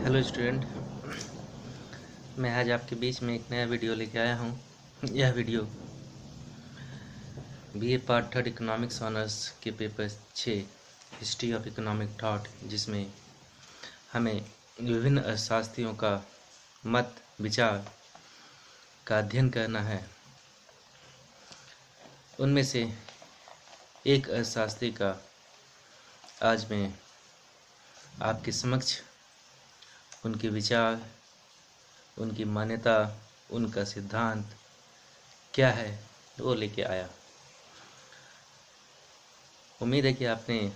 Hello student, मैं आज आपके बीच में एक नया वीडियो लेके आया हूँ। यह video BA part third economics honours के paper 6 history of economic thought, जिसमें हमें विभिन्न अर्थशास्त्रियों का मत विचार का अध्ययन करना है। उनमें से एक अर्थशास्त्री का आज मैं आपके समक्ष उनके विचार, उनकी मान्यता, उनका सिद्धांत क्या है वो लेके आया। उम्मीद है कि आपने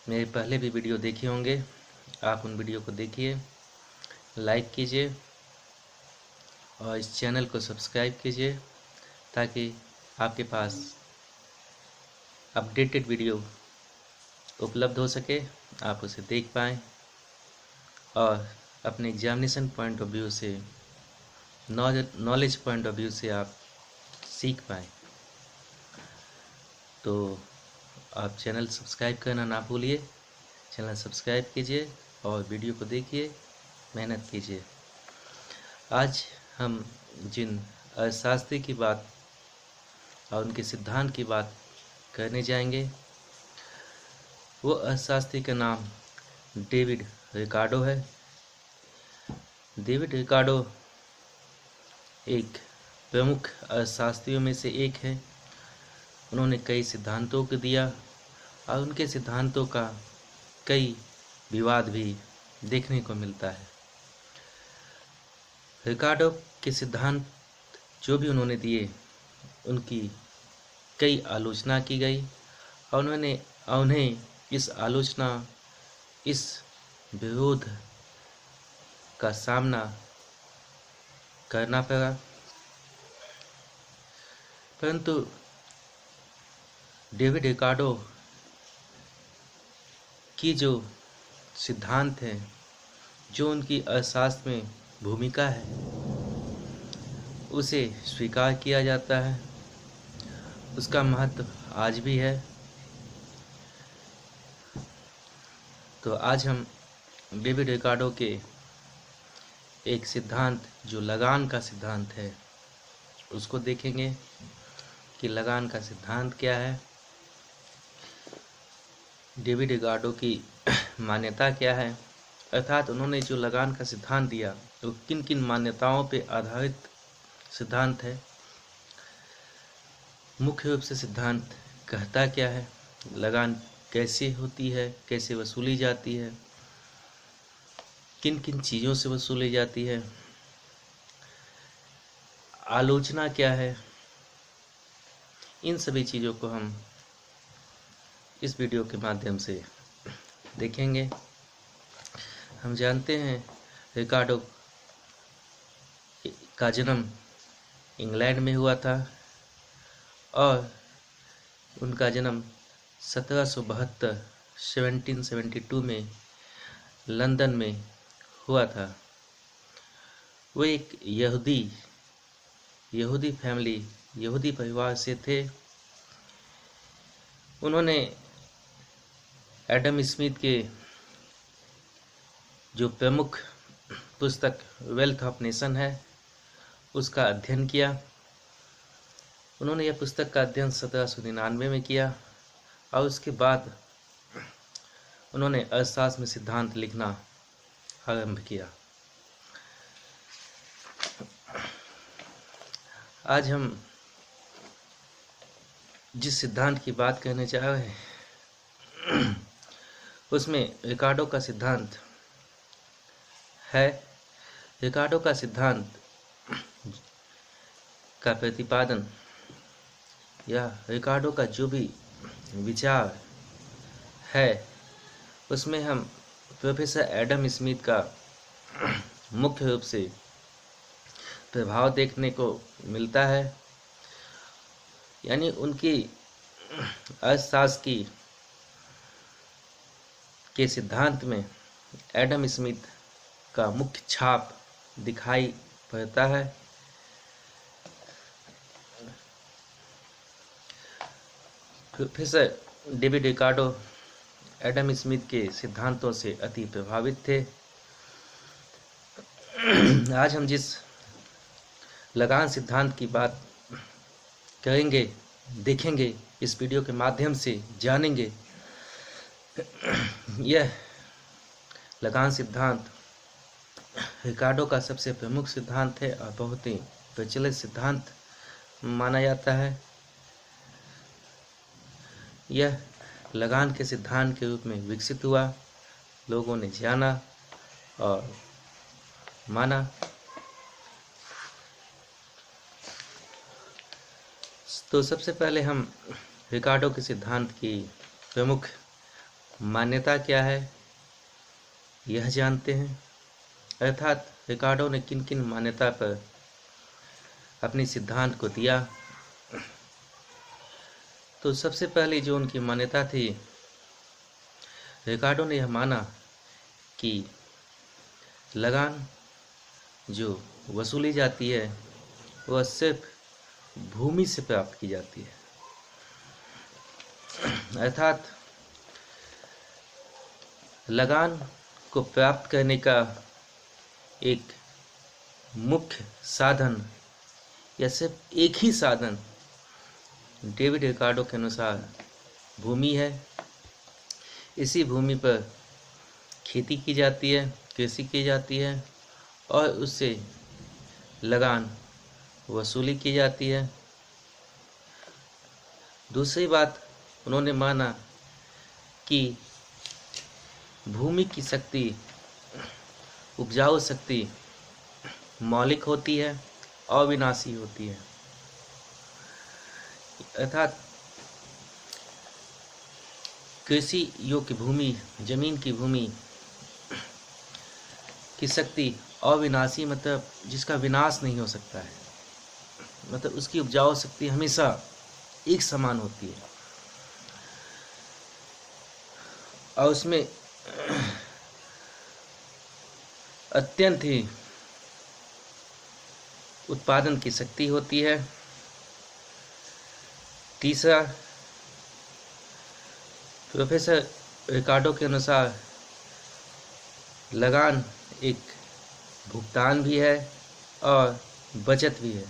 मेरे पहले भी वीडियो देखे होंगे। आप उन वीडियो को देखिए, लाइक कीजिए और इस चैनल को सब्सक्राइब कीजिए ताकि आपके पास अपडेटेड वीडियो उपलब्ध हो सके, आप उसे देख पाएँ और अपने एग्जामिनेशन पॉइंट ऑफ व्यू से, नॉलेज पॉइंट ऑफ व्यू से आप सीख पाएँ। तो आप चैनल सब्सक्राइब करना ना भूलिए। चैनल सब्सक्राइब कीजिए और वीडियो को देखिए, मेहनत कीजिए। आज हम जिन अर्थशास्त्री की बात और उनके सिद्धांत की बात करने जाएंगे, वो अर्थशास्त्री का नाम डेविड रिकार्डो है। डेविड रिकार्डो एक प्रमुख अर्थशास्त्रियों में से एक है। उन्होंने कई सिद्धांतों को दिया और उनके सिद्धांतों का कई विवाद भी देखने को मिलता है। रिकार्डो के सिद्धांत जो भी उन्होंने दिए, उनकी कई आलोचना की गई और उन्हें इस आलोचना, इस विरोध का सामना करना पड़ा। परंतु डेविड रिकार्डो की जो सिद्धांत है, जो उनकी अर्थशास्त्र में भूमिका है, उसे स्वीकार किया जाता है। उसका महत्व आज भी है। तो आज हम डेविड रिकार्डो के एक सिद्धांत, जो लगान का सिद्धांत है, उसको देखेंगे कि लगान का सिद्धांत क्या है, डेविड रिकार्डो की मान्यता क्या है, अर्थात उन्होंने जो लगान का सिद्धांत दिया वो किन किन मान्यताओं पे आधारित सिद्धांत है। मुख्य रूप से सिद्धांत कहता क्या है, लगान कैसे होती है, कैसे वसूली जाती है, किन किन चीज़ों से वसूली जाती है, आलोचना क्या है। इन सभी चीज़ों को हम इस वीडियो के माध्यम से देखेंगे। हम जानते हैं रिकार्डो का जन्म इंग्लैंड में हुआ था और उनका जन्म 1772 में लंदन में हुआ था। वो एक यहूदी फैमिली, यहूदी परिवार से थे। उन्होंने एडम स्मिथ के जो प्रमुख पुस्तक वेल्थ ऑफ नेशन है, उसका अध्ययन किया। उन्होंने यह पुस्तक का अध्ययन 1799 में किया और उसके बाद उन्होंने अर्थशास्त्र में सिद्धांत लिखना आरंभ किया। आज हम जिस सिद्धांत की बात करने जा रहे हैं, उसमें रिकार्डो का सिद्धांत है। रिकार्डो का सिद्धांत का प्रतिपादन या रिकार्डो का जो भी विचार है, उसमें हम प्रोफेसर एडम स्मिथ का मुख्य रूप से प्रभाव देखने को मिलता है। यानी उनकी अर्थशास्त्र के सिद्धांत में एडम स्मिथ का मुख्य छाप दिखाई पड़ता है। Professor David Ricardo Adam Smith के सिद्धांतों से अति प्रभावित थे। आज हम जिस लगान सिद्धांत की बात करेंगे, देखेंगे, इस वीडियो के माध्यम से जानेंगे, यह लगान सिद्धांत रिकार्डो का सबसे प्रमुख सिद्धांत है और बहुत ही प्रचलित सिद्धांत माना जाता है। यह लगान के सिद्धांत के रूप में विकसित हुआ, लोगों ने जाना और माना। तो सबसे पहले हम रिकार्डो के सिद्धांत की प्रमुख मान्यता क्या है यह जानते हैं, अर्थात रिकार्डो ने किन किन मान्यता पर अपने सिद्धांत को दिया। तो सबसे पहले जो उनकी मान्यता थी, रिकार्डो ने यह माना कि लगान जो वसूली जाती है वह सिर्फ भूमि से प्राप्त की जाती है, अर्थात लगान को प्राप्त करने का एक मुख्य साधन या सिर्फ एक ही साधन डेविड रिकार्डो के अनुसार भूमि है। इसी भूमि पर खेती की जाती है, कृषि की जाती है और उससे लगान वसूली की जाती है। दूसरी बात, उन्होंने माना कि भूमि की शक्ति, उपजाऊ शक्ति मौलिक होती है, अविनाशी होती है, अर्थात कृषि योग्य भूमि, जमीन की भूमि की शक्ति अविनाशी मतलब जिसका विनाश नहीं हो सकता है, मतलब उसकी उपजाऊ शक्ति हमेशा एक समान होती है और उसमें अत्यंत ही उत्पादन की शक्ति होती है। तीसरा, प्रोफेसर रिकार्डो के अनुसार लगान एक भुगतान भी है और बचत भी है।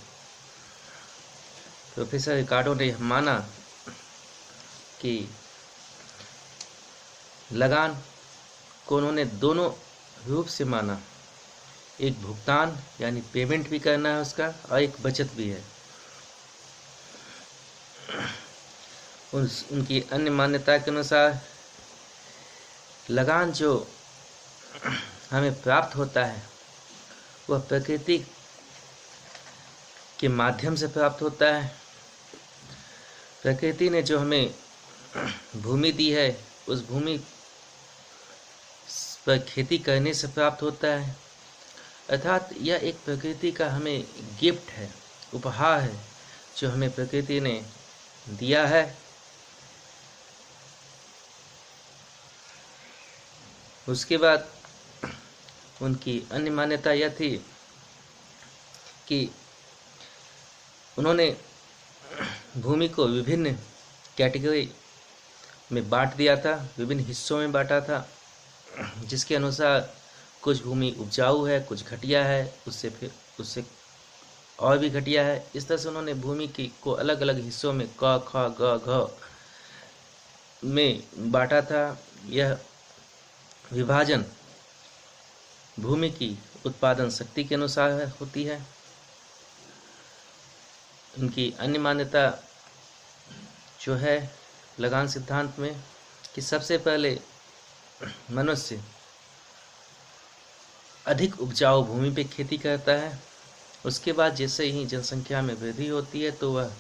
प्रोफेसर रिकार्डो ने माना कि लगान को उन्होंने दोनों रूप से माना, एक भुगतान यानी पेमेंट भी करना है उसका और एक बचत भी है। उनकी अन्य मान्यता के अनुसार लगान जो हमें प्राप्त होता है वह प्रकृति के माध्यम से प्राप्त होता है। प्रकृति ने जो हमें भूमि दी है उस भूमि पर खेती करने से प्राप्त होता है, अर्थात यह एक प्रकृति का हमें गिफ्ट है, उपहार है जो हमें प्रकृति ने दिया है। उसके बाद उनकी अन्य मान्यता यह थी कि उन्होंने भूमि को विभिन्न कैटेगरी में बांट दिया था, विभिन्न हिस्सों में बांटा था, जिसके अनुसार कुछ भूमि उपजाऊ है, कुछ घटिया है, उससे और भी घटिया है। इस तरह से उन्होंने भूमि को अलग अलग हिस्सों में क, ख, ग, घ में बांटा था। यह विभाजन भूमि की उत्पादन शक्ति के अनुसार होती है। उनकी अन्य मान्यता जो है लगान सिद्धांत में कि सबसे पहले मनुष्य अधिक उपजाऊ भूमि पे खेती करता है, उसके बाद जैसे ही जनसंख्या में वृद्धि होती है तो वह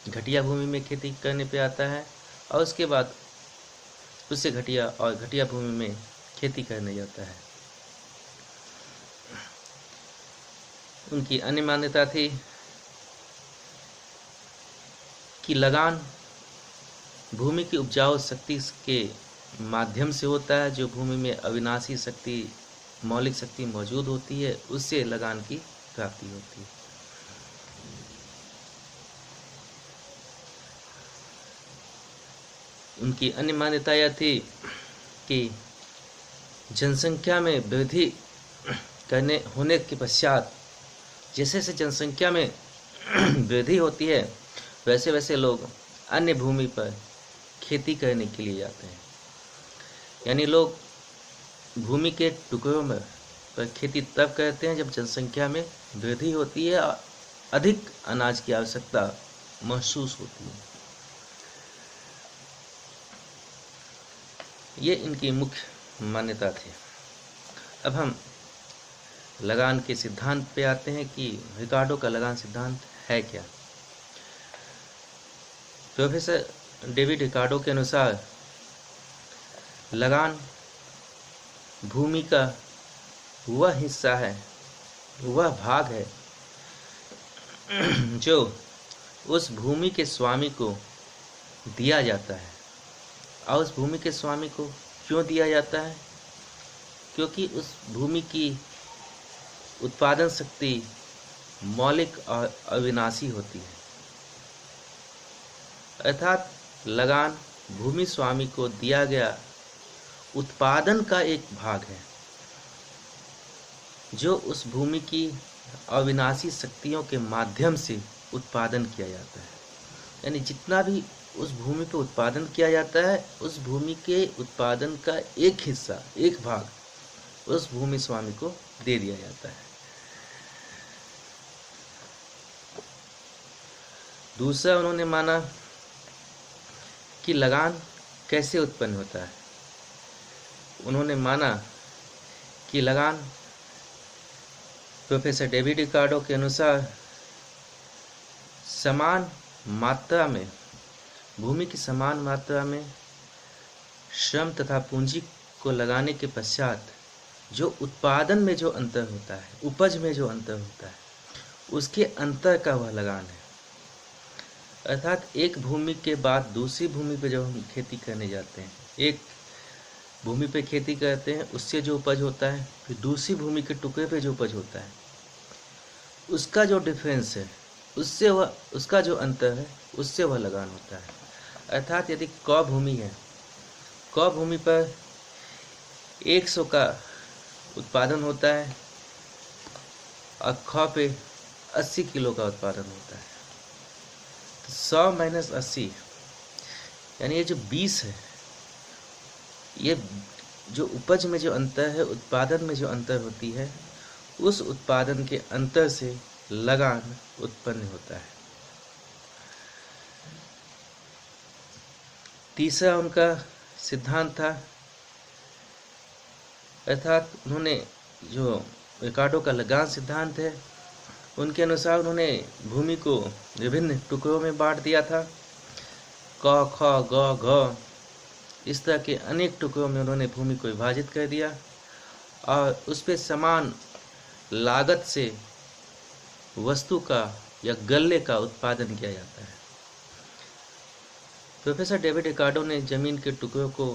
घटिया भूमि में खेती करने पे आता है और उसके बाद उससे घटिया भूमि में खेती करने जाता है। उनकी अन्य मान्यता थी कि लगान भूमि की उपजाऊ शक्ति के माध्यम से होता है, जो भूमि में अविनाशी शक्ति, मौलिक शक्ति मौजूद होती है, उससे लगान की प्राप्ति होती है। उनकी अन्य मान्यता यह थी कि जनसंख्या में वृद्धि होने के पश्चात जैसे जैसे जनसंख्या में वृद्धि होती है वैसे वैसे लोग अन्य भूमि पर खेती करने के लिए जाते हैं। यानी लोग भूमि के टुकड़ों में पर खेती तब करते हैं जब जनसंख्या में वृद्धि होती है और अधिक अनाज की आवश्यकता महसूस होती है। ये इनकी मुख्य मान्यता थी। अब हम लगान के सिद्धांत पे आते हैं कि रिकार्डो का लगान सिद्धांत है क्या। प्रोफेसर डेविड रिकार्डो के अनुसार लगान भूमि का वह हिस्सा है, वह भाग है जो उस भूमि के स्वामी को दिया जाता है। और उस भूमि के स्वामी को क्यों दिया जाता है? क्योंकि उस भूमि की उत्पादन शक्ति मौलिक और अविनाशी होती है। अर्थात लगान भूमि स्वामी को दिया गया उत्पादन का एक भाग है जो उस भूमि की अविनाशी शक्तियों के माध्यम से उत्पादन किया जाता है। यानी जितना भी उस भूमि पर उत्पादन किया जाता है उस भूमि के उत्पादन का एक हिस्सा, एक भाग उस भूमि स्वामी को दे दिया जाता है। दूसरा, उन्होंने माना कि लगान कैसे उत्पन्न होता है। उन्होंने माना कि लगान प्रोफेसर डेविड रिकार्डो के अनुसार समान मात्रा में, भूमि की समान मात्रा में श्रम तथा पूंजी को लगाने के पश्चात जो उत्पादन में जो अंतर होता है, उपज में जो अंतर होता है, उसके अंतर का वह लगान है। अर्थात एक भूमि के बाद दूसरी भूमि पे जब हम खेती करने जाते हैं, एक भूमि पे खेती करते हैं, उससे जो उपज होता है, फिर दूसरी भूमि के टुकड़े पे जो उपज होता है, उसका जो डिफरेंस है, उससे वह, उसका जो अंतर है, उससे वह लगान होता है। अर्थात यदि क भूमि है, क भूमि पर 100 का उत्पादन होता है और ख पे 80 किलो का उत्पादन होता है, 100 माइनस 80 यानी ये जो 20 है, ये जो उपज में जो अंतर है, उत्पादन में जो अंतर होती है, उस उत्पादन के अंतर से लगान उत्पन्न होता है। तीसरा उनका सिद्धांत था, अर्थात उन्होंने जो रिकार्डो का लगान सिद्धांत है, उनके अनुसार उन्होंने भूमि को विभिन्न टुकड़ों में बांट दिया था। क, ख, ग, घ इस तरह के अनेक टुकड़ों में उन्होंने भूमि को विभाजित कर दिया और उस पर समान लागत से वस्तु का या गल्ले का उत्पादन किया जाता है। प्रोफेसर डेविड रिकार्डो ने जमीन के टुकड़ों को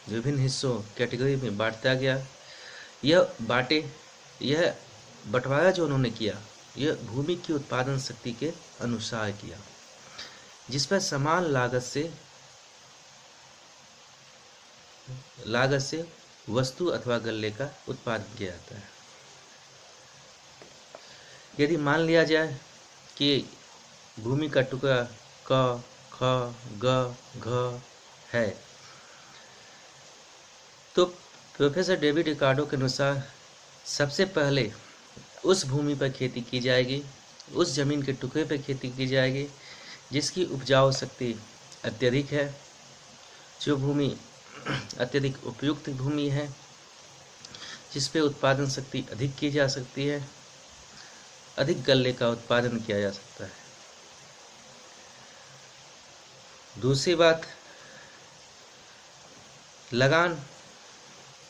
विभिन्न हिस्सों, कैटेगरी में बांटता गया। यह बंटवारा जो उन्होंने किया, यह भूमि की उत्पादन शक्ति के अनुसार किया, जिस पर समान लागत से वस्तु अथवा गल्ले का उत्पादन किया जाता है। यदि मान लिया जाए कि भूमि का टुकड़ा क, ख, ग, घ है, तो प्रोफेसर डेविड रिकार्डो के अनुसार सबसे पहले उस भूमि पर खेती की जाएगी, उस जमीन के टुकड़े पर खेती की जाएगी जिसकी उपजाऊ शक्ति अत्यधिक है, जो भूमि अत्यधिक उपयुक्त भूमि है, जिस पे उत्पादन शक्ति अधिक की जा सकती है, अधिक गल्ले का उत्पादन किया जा सकता है। दूसरी बात, लगान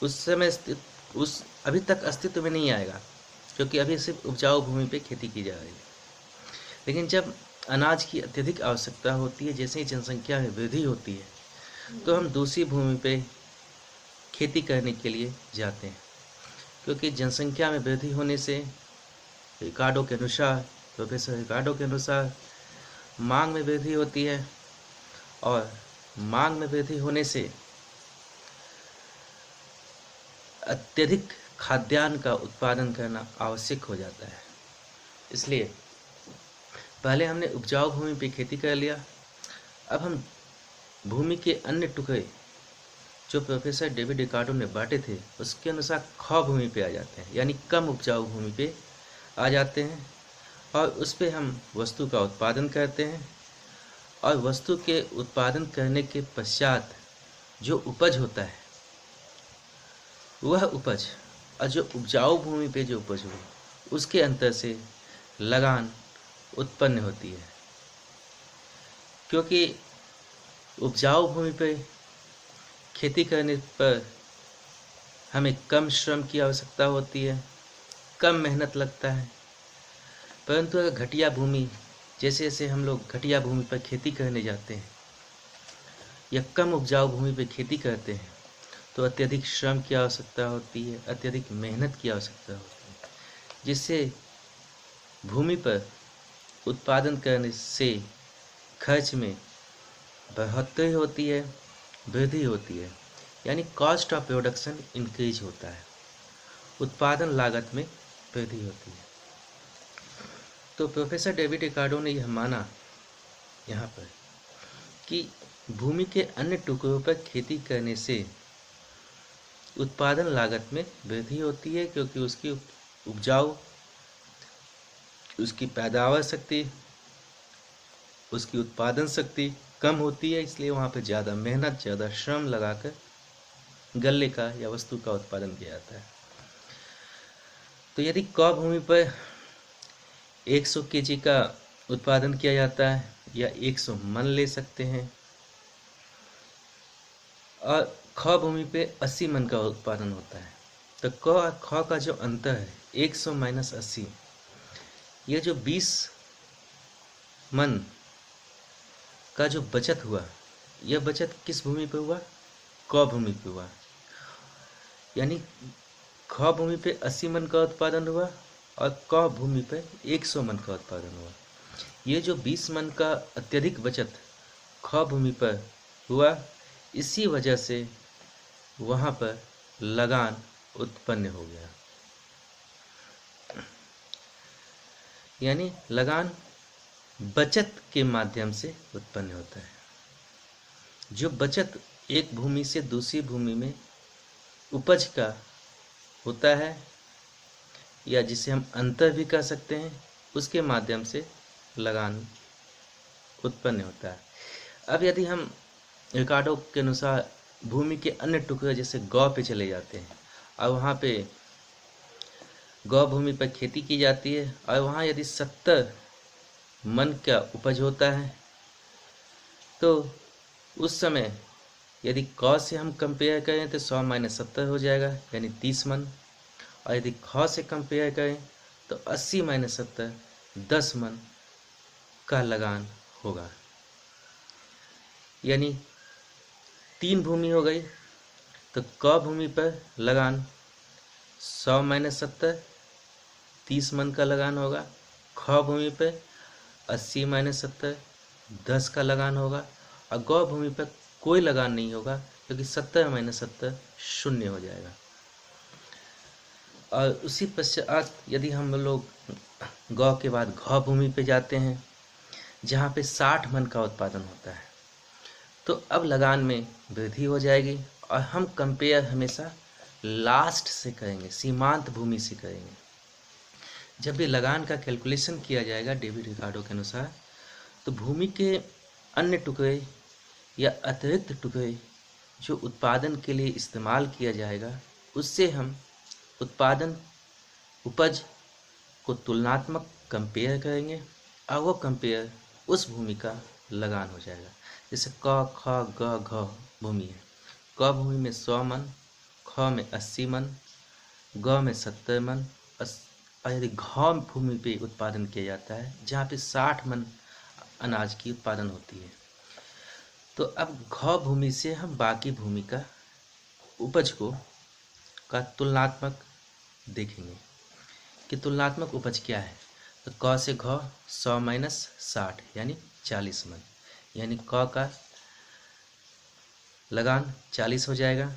उस समय अभी तक अस्तित्व में नहीं आएगा, क्योंकि अभी सिर्फ उपजाऊ भूमि पे खेती की जा रही है। लेकिन जब अनाज की अत्यधिक आवश्यकता होती है, जैसे ही जनसंख्या में वृद्धि होती है, तो हम दूसरी भूमि पे खेती करने के लिए जाते हैं, क्योंकि जनसंख्या में वृद्धि होने से रिकार्डो के अनुसार, प्रोफेसर रिकार्डो के अनुसार मांग में वृद्धि होती है और मांग में वृद्धि होने से अत्यधिक खाद्यान्न का उत्पादन करना आवश्यक हो जाता है। इसलिए पहले हमने उपजाऊ भूमि पे खेती कर लिया, अब हम भूमि के अन्य टुकड़े जो प्रोफेसर डेविड रिकार्डो ने बांटे थे उसके अनुसार ख भूमि पे आ जाते हैं, यानी कम उपजाऊ भूमि पे आ जाते हैं, और उस पे हम वस्तु का उत्पादन करते हैं। और वस्तु के उत्पादन करने के पश्चात जो उपज होता है वह उपज और जो उपजाऊ भूमि पे जो उपज हुई उसके अंतर से लगान उत्पन्न होती है, क्योंकि उपजाऊ भूमि पे खेती करने पर हमें कम श्रम की आवश्यकता होती है, कम मेहनत लगता है। परंतु अगर घटिया भूमि, जैसे जैसे हम लोग घटिया भूमि पर खेती करने जाते हैं या कम उपजाऊ भूमि पर खेती करते हैं तो अत्यधिक श्रम की आवश्यकता होती है, अत्यधिक मेहनत की आवश्यकता होती है, जिससे भूमि पर उत्पादन करने से खर्च में बढ़ोतरी होती है, वृद्धि होती है, यानी कॉस्ट ऑफ प्रोडक्शन इंक्रीज होता है, उत्पादन लागत में वृद्धि होती है। तो प्रोफेसर डेविड रिकार्डो ने यह माना यहाँ पर कि भूमि के अन्य टुकड़ों पर खेती करने से उत्पादन लागत में वृद्धि होती है, क्योंकि उसकी उपजाऊ, उसकी पैदावार शक्ति, उसकी उत्पादन शक्ति कम होती है, इसलिए वहाँ पर ज़्यादा मेहनत, ज़्यादा श्रम लगाकर गल्ले का या वस्तु का उत्पादन किया जाता है। तो यदि क भूमि पर 100 केजी का उत्पादन किया जाता है या 100 मन ले सकते हैं, और ख भूमि पे 80 मन का उत्पादन होता है, तो क और ख का जो अंतर है 100 माइनस 80, ये जो 20 मन का जो बचत हुआ, यह बचत किस भूमि पे हुआ? क भूमि पे हुआ। यानी ख भूमि पे 80 मन का उत्पादन हुआ और क भूमि पे 100 मन का उत्पादन हुआ। ये जो 20 मन का अत्यधिक बचत ख भूमि पर हुआ, इसी वजह से वहाँ पर लगान उत्पन्न हो गया। यानी लगान बचत के माध्यम से उत्पन्न होता है। जो बचत एक भूमि से दूसरी भूमि में उपज का होता है, या जिसे हम अंतर भी कह सकते हैं, उसके माध्यम से लगान उत्पन्न होता है। अब यदि हम रिकार्डो के अनुसार भूमि के अन्य टुकड़े जैसे गौ पे चले जाते हैं और वहाँ पे गौ भूमि पर खेती की जाती है, और वहाँ यदि 70 मन का उपज होता है, तो उस समय यदि क से हम कंपेयर करें तो 100 माइनस 70 हो जाएगा, यानी 30 मन। और यदि ख से कंपेयर करें तो 80 माइनस 70 10 मन का लगान होगा। यानी 3 भूमि हो गई, तो क भूमि पर लगान 100 माइनस 70 30 मन का लगान होगा। ख भूमि पर 80 माइनस 70 10 का लगान होगा, और गौ भूमि पर कोई लगान नहीं होगा, क्योंकि 70 माइनस 70 शून्य हो जाएगा। और उसी पश्चात यदि हम लोग गौ के बाद घ भूमि पे जाते हैं, जहाँ पे 60 मन का उत्पादन होता है, तो अब लगान में वृद्धि हो जाएगी, और हम कंपेयर हमेशा लास्ट से करेंगे, सीमांत भूमि से करेंगे। जब भी लगान का कैलकुलेशन किया जाएगा डेविड रिकार्डो के अनुसार, तो भूमि के अन्य टुकड़े या अतिरिक्त टुकड़े जो उत्पादन के लिए इस्तेमाल किया जाएगा, उससे हम उत्पादन उपज को तुलनात्मक कंपेयर करेंगे, और वो कंपेयर उस भूमि का लगान हो जाएगा। जैसे क ख ग घ भूमि है, क भूमि में 100 मन, ख में 80 मन, ग में 70 मन, और यदि घ भूमि पे उत्पादन किया जाता है जहाँ पे 60 मन अनाज की उत्पादन होती है, तो अब घ भूमि से हम बाकी भूमि का उपज का तुलनात्मक देखेंगे कि तुलनात्मक उपज क्या है। तो क से घ 100 माइनस 60 यानी 40 मन, यानी क का लगान 40 हो जाएगा।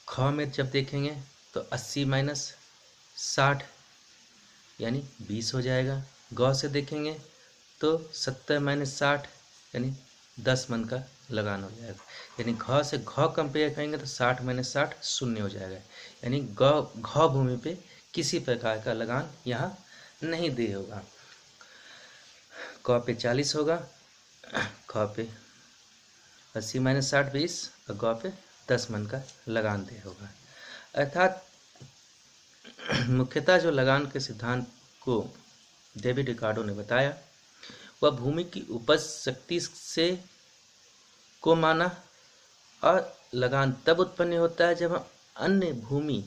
ख में जब देखेंगे तो 80 माइनस 60 यानी 20 हो जाएगा। गौ से देखेंगे तो 70 माइनस 60 यानी 10 मन का लगान हो जाएगा। यानी घ से घ कंपेयर करेंगे तो 60 माइनस 60 शून्य हो जाएगा। यानी घ भूमि पे किसी प्रकार का लगान यहाँ नहीं दे होगा। क पे 40 होगा, ख पे 80 माइनस 60 20 और ग पे 10 मन का लगान दे होगा। अर्थात मुख्यतः जो लगान के सिद्धांत को डेविड रिकार्डो ने बताया वह भूमि की उपज शक्ति से को माना, और लगान तब उत्पन्न होता है जब हम अन्य भूमि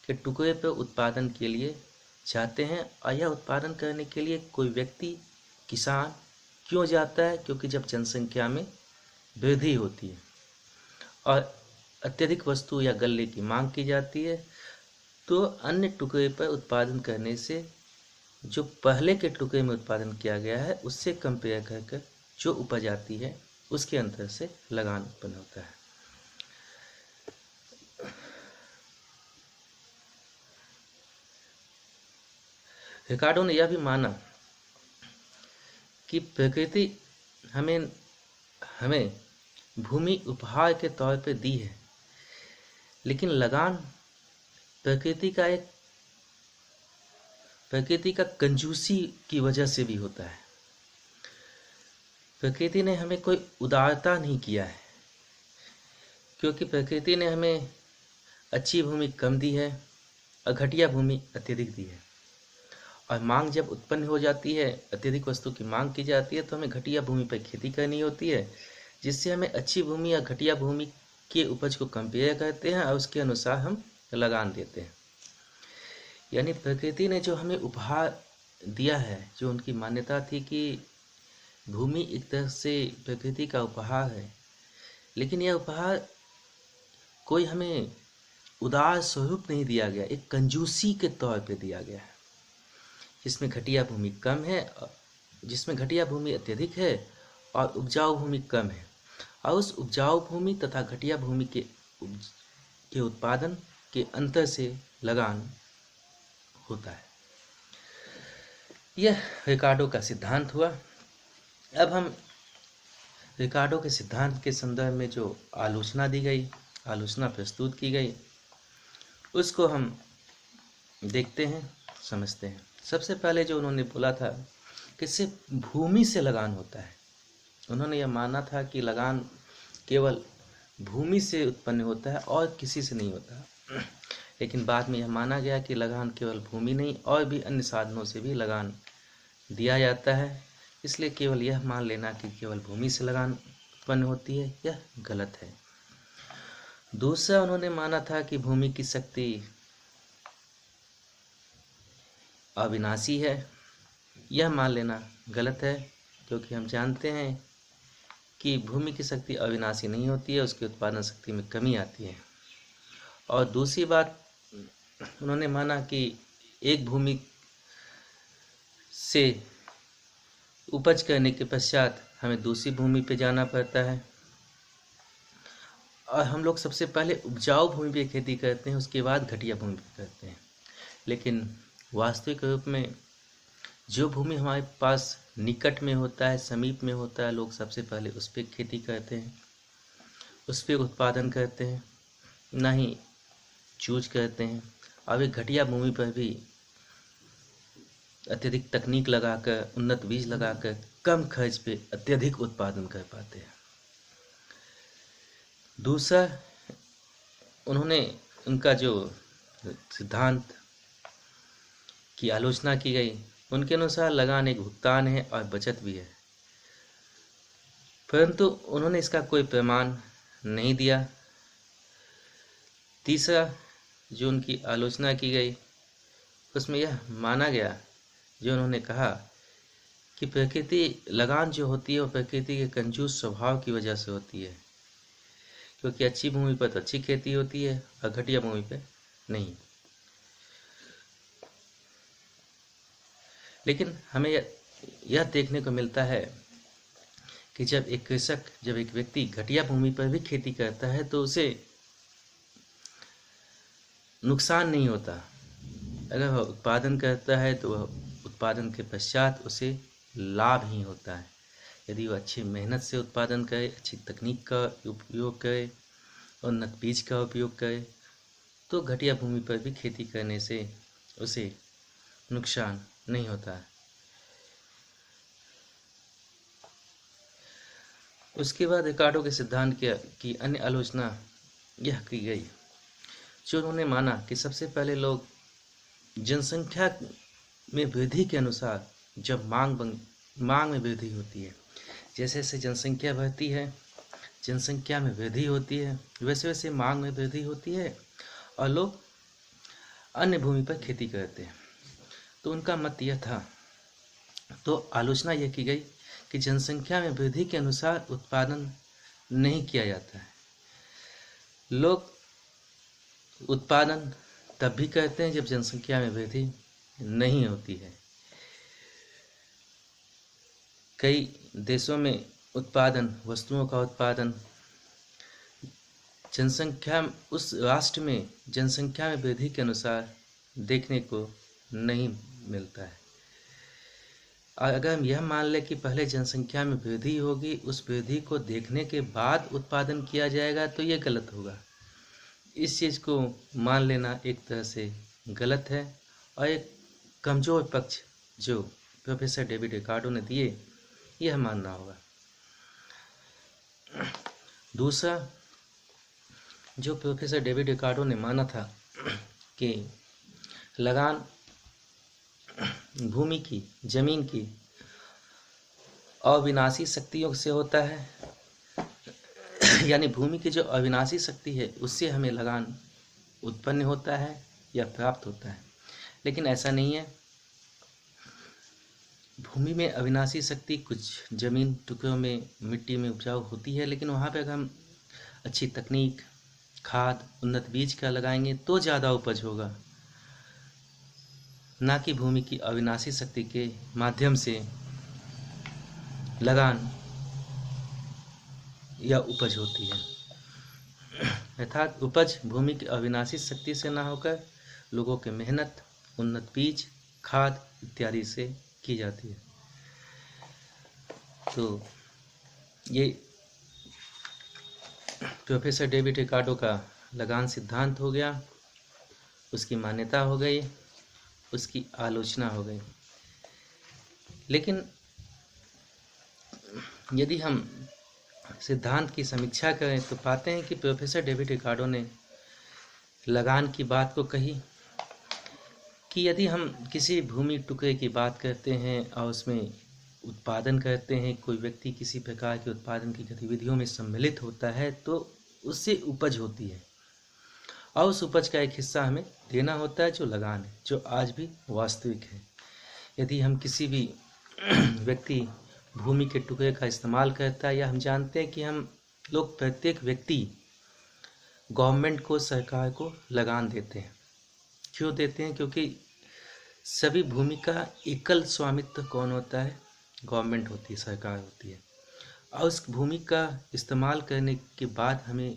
के टुकड़े पर उत्पादन के लिए जाते हैं, और यह उत्पादन करने के लिए कोई व्यक्ति किसान क्यों जाता है? क्योंकि जब जनसंख्या में वृद्धि होती है और अत्यधिक वस्तु या गल्ले की मांग की जाती है, तो अन्य टुकड़े पर उत्पादन करने से जो पहले के टुकड़े में उत्पादन किया गया है उससे कंपेयर करके जो उपज आती है उसके अंतर से लगान उत्पन्न होता है। रिकार्डो ने यह भी माना कि प्रकृति हमें भूमि उपहार के तौर पर दी है, लेकिन लगान प्रकृति का कंजूसी की वजह से भी होता है। प्रकृति ने हमें कोई उदारता नहीं किया है, क्योंकि प्रकृति ने हमें अच्छी भूमि कम दी है और घटिया भूमि अत्यधिक दी है। और मांग जब उत्पन्न हो जाती है, अत्यधिक वस्तु की मांग की जाती है, तो हमें घटिया भूमि पर खेती करनी होती है, जिससे हमें अच्छी भूमि या घटिया भूमि के उपज को कंपेयर करते हैं और उसके अनुसार हम लगान देते हैं। यानी प्रकृति ने जो हमें उपहार दिया है, जो उनकी मान्यता थी कि भूमि एक तरह से प्रकृति का उपहार है, लेकिन यह उपहार कोई हमें उदार स्वरूप नहीं दिया गया, एक कंजूसी के तौर पे दिया गया है, जिसमें घटिया भूमि कम है, जिसमें घटिया भूमि अत्यधिक है और उपजाऊ भूमि कम है, और उस उपजाऊ भूमि तथा घटिया भूमि के उत्पादन के अंतर से लगान होता है। यह रिकार्डो का सिद्धांत हुआ। अब हम रिकार्डो के सिद्धांत के संदर्भ में जो आलोचना दी गई, आलोचना प्रस्तुत की गई, उसको हम देखते हैं, समझते हैं। सबसे पहले जो उन्होंने बोला था कि सिर्फ भूमि से लगान होता है। उन्होंने यह माना था कि लगान केवल भूमि से उत्पन्न होता है और किसी से नहीं होता, लेकिन बाद में यह माना गया कि लगान केवल भूमि नहीं और भी अन्य साधनों से भी लगान दिया जाता है। इसलिए केवल यह मान लेना कि केवल भूमि से लगान उत्पन्न होती है, यह गलत है। दूसरा, उन्होंने माना था कि भूमि की शक्ति अविनाशी है। यह मान लेना गलत है, क्योंकि हम जानते हैं कि भूमि की शक्ति अविनाशी नहीं होती है, उसकी उत्पादन शक्ति में कमी आती है। और दूसरी बात, उन्होंने माना कि एक भूमि से उपज करने के पश्चात हमें दूसरी भूमि पे जाना पड़ता है, और हम लोग सबसे पहले उपजाऊ भूमि पे खेती करते हैं, उसके बाद घटिया भूमि पे करते हैं। लेकिन वास्तविक रूप में जो भूमि हमारे पास निकट में होता है, समीप में होता है, लोग सबसे पहले उस पर खेती करते हैं, उस पर उत्पादन करते हैं, ना ही चूज करते हैं। अब एक घटिया भूमि पर भी अत्यधिक तकनीक लगाकर, उन्नत बीज लगाकर कम खर्च पे अत्यधिक उत्पादन कर पाते हैं। दूसरा, उन्होंने उनका जो सिद्धांत की आलोचना की गई, उनके अनुसार लगान एक भुगतान है और बचत भी है, परंतु उन्होंने इसका कोई प्रमाण नहीं दिया। तीसरा, जो उनकी आलोचना की गई, उसमें यह माना गया, जो उन्होंने कहा कि प्रकृति लगान जो होती है वो प्रकृति के कंजूस स्वभाव की वजह से होती है, क्योंकि अच्छी भूमि पर तो अच्छी खेती होती है और घटिया भूमि पर नहीं। लेकिन हमें यह देखने को मिलता है कि जब एक कृषक, जब एक व्यक्ति घटिया भूमि पर भी खेती करता है तो उसे नुकसान नहीं होता। अगर वह उत्पादन करता है तो वह उत्पादन के पश्चात उसे लाभ ही होता है। यदि वह अच्छी मेहनत से उत्पादन करे, अच्छी तकनीक का उपयोग करे, उन्नत बीज का उपयोग करे, तो घटिया भूमि पर भी खेती करने से उसे नुकसान नहीं होता है। उसके बाद रिकार्डो के सिद्धांत की अन्य आलोचना यह की गई, जो उन्होंने माना कि सबसे पहले लोग जनसंख्या में वृद्धि के अनुसार जब मांग में वृद्धि होती है, जैसे जैसे जनसंख्या बढ़ती है, जनसंख्या में वृद्धि होती है, वैसे वैसे मांग में वृद्धि होती है और लोग अन्य भूमि पर खेती करते हैं। तो उनका मत यह था, तो आलोचना यह की गई कि जनसंख्या में वृद्धि के अनुसार उत्पादन नहीं किया जाता है। लोग उत्पादन तब भी करते हैं जब जनसंख्या में वृद्धि नहीं होती है। कई देशों में उत्पादन, वस्तुओं का उत्पादन उस राष्ट्र में जनसंख्या में वृद्धि के अनुसार देखने को नहीं मिलता है। अगर हम यह मान लें कि पहले जनसंख्या में वृद्धि होगी, उस वृद्धि को देखने के बाद उत्पादन किया जाएगा, तो ये गलत होगा। इस चीज़ को मान लेना एक तरह से गलत है और एक कमज़ोर पक्ष जो प्रोफेसर डेविड रिकार्डो ने दिए, यह मानना होगा। दूसरा, जो प्रोफेसर डेविड रिकार्डो ने माना था कि लगान भूमि की, जमीन की अविनाशी शक्तियों से होता है, यानी भूमि की जो अविनाशी शक्ति है उससे हमें लगान उत्पन्न होता है या प्राप्त होता है। लेकिन ऐसा नहीं है। भूमि में अविनाशी शक्ति कुछ जमीन टुकड़ों में, मिट्टी में उपजाऊ होती है, लेकिन वहाँ पे अगर हम अच्छी तकनीक, खाद, उन्नत बीज का लगाएंगे तो ज़्यादा उपज होगा, ना कि भूमि की अविनाशी शक्ति के माध्यम से लगान या उपज होती है। अर्थात उपज भूमि की अविनाशी शक्ति से ना होकर लोगों के मेहनत, उन्नत बीज, खाद इत्यादि से की जाती है। तो ये प्रोफेसर डेविड रिकार्डो का लगान सिद्धांत हो गया, उसकी मान्यता हो गई, उसकी आलोचना हो गई। लेकिन यदि हम सिद्धांत की समीक्षा करें तो पाते हैं कि प्रोफेसर डेविड रिकार्डो ने लगान की बात को कही कि यदि हम किसी भूमि टुकड़े की बात करते हैं और उसमें उत्पादन करते हैं, कोई व्यक्ति किसी प्रकार के उत्पादन की गतिविधियों में सम्मिलित होता है, तो उससे उपज होती है और उस उपज का एक हिस्सा हमें देना होता है, जो लगान है, जो आज भी वास्तविक है। यदि हम किसी भी व्यक्ति भूमि के टुकड़े का इस्तेमाल करता है, या हम जानते हैं कि हम लोग, प्रत्येक व्यक्ति गवर्नमेंट को, सरकार को लगान देते हैं। क्यों देते हैं? क्योंकि सभी भूमि का एकल स्वामित्व कौन होता है? गवर्नमेंट होती है, सरकार होती है। और उस भूमि का इस्तेमाल करने के बाद हमें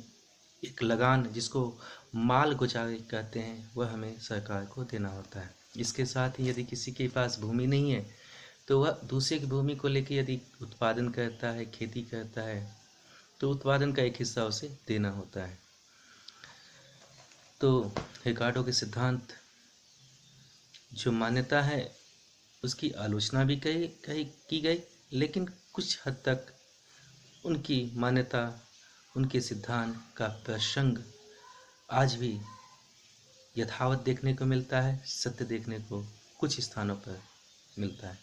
एक लगान, जिसको माल गुजारी कहते हैं, वह हमें सरकार को देना होता है। इसके साथ ही यदि किसी के पास भूमि नहीं है तो वह दूसरे की भूमि को लेकर यदि उत्पादन करता है, खेती करता है, तो उत्पादन का एक हिस्सा उसे देना होता है। तो रिकार्डो के सिद्धांत जो मान्यता है उसकी आलोचना भी की गई, लेकिन कुछ हद तक उनकी मान्यता, उनके सिद्धांत का प्रसंग आज भी यथावत देखने को मिलता है, सत्य देखने को कुछ स्थानों पर मिलता है।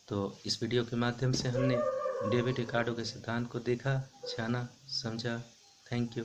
तो इस वीडियो के माध्यम से हमने डेविड रिकार्डो के सिद्धांत को देखा, जाना, समझा। Thank you.